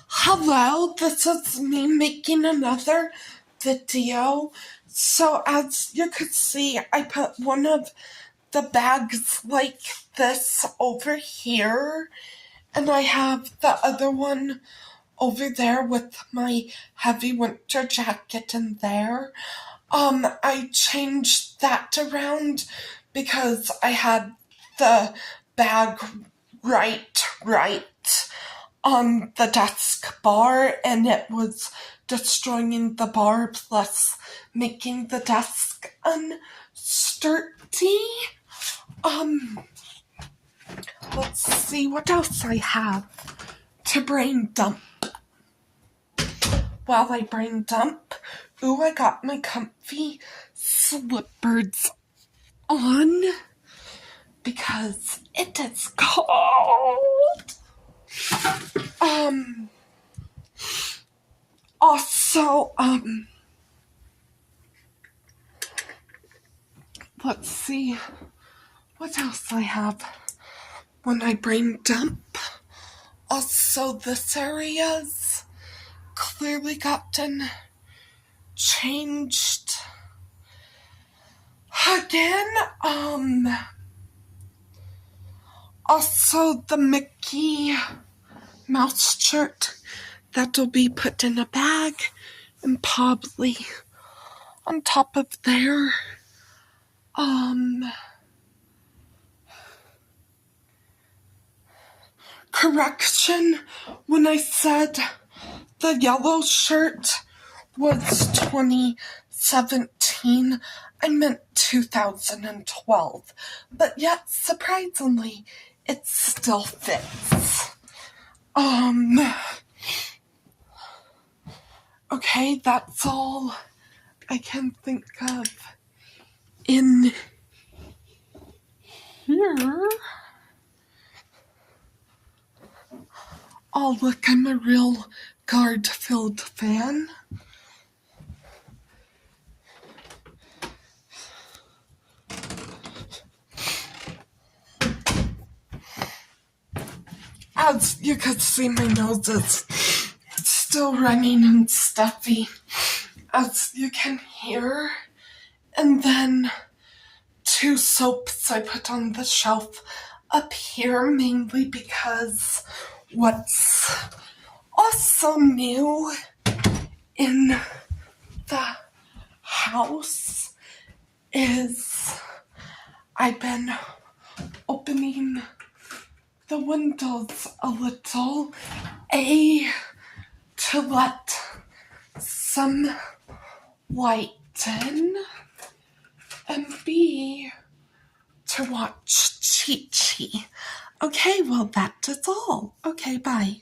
Hello, this is me making another video. So as you could see, I put one of the bags like this over here, and I have the other one over there with my heavy winter jacket in there. I changed that around because I had the bag right on the desk bar, and it was destroying the bar plus making the desk unsturdy. Let's see what else I have to brain dump. While I brain dump, I got my comfy slippers on because it is cold. Also, let's see what else I have when I brain dump. Also, this area's clearly gotten changed again. Also the Mickey Mouse shirt that'll be put in a bag and probably on top of there. Correction, when I said the yellow shirt was 2017, I meant 2012. But yet, surprisingly, it still fits. Okay, that's all I can think of in here. Oh, look, I'm a real Garfield fan. As you could see, my nose is still running and stuffy, as you can hear. And then 2 soaps I put on the shelf up here, mainly because what's also new in the house is I've been opening the windows a little, to let some light in, and B, to watch Chi Chi. Okay, well, that is all. Okay, bye.